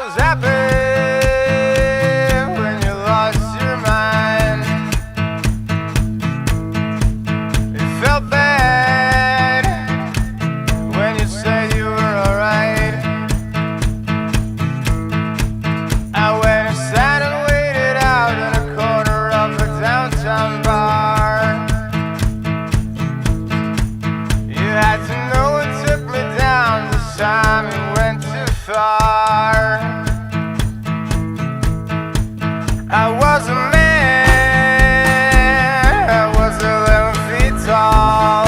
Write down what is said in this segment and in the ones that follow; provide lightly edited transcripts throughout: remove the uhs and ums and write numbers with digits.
was happy when you lost your mind. It felt bad when you said you were alright. I went and sat and waited out in a corner of a downtown bar. You had to know it took me down this time it went too far. I was a man, I was 11 feet tall.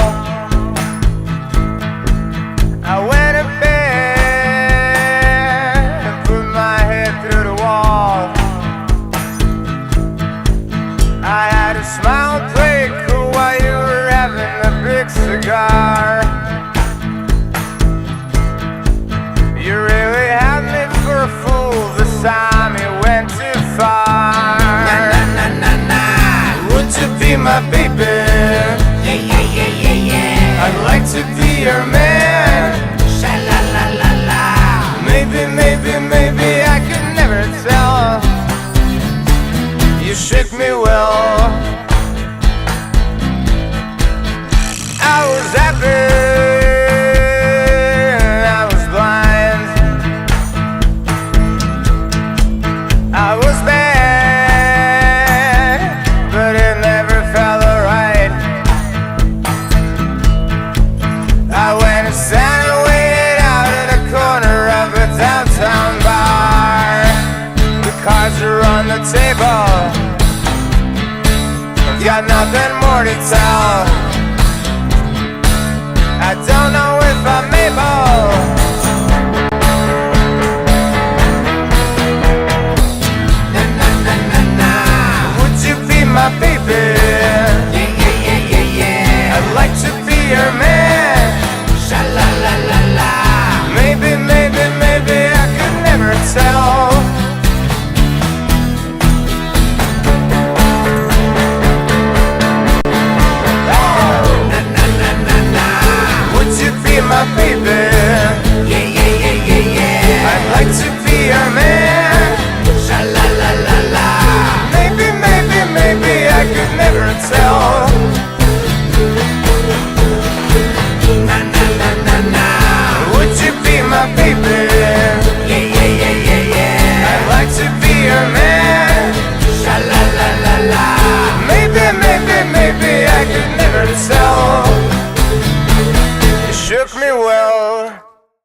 I went to bed and put my head through the wall. I had a smile, play it cool while you were having a big cigar. You really had me for a fool this time, it went too far. Would you be my baby? Yeah, yeah, yeah, yeah, yeah. I'd like to be your man. Sha-la-la-la-la. Maybe, maybe, maybe I could never tell. You shook me well. I was happy, I was blind, I was bad, but it never felt alright. I went and sat and waited out in a corner of a downtown bar. The cards are on the table, I've got nothing more to tell.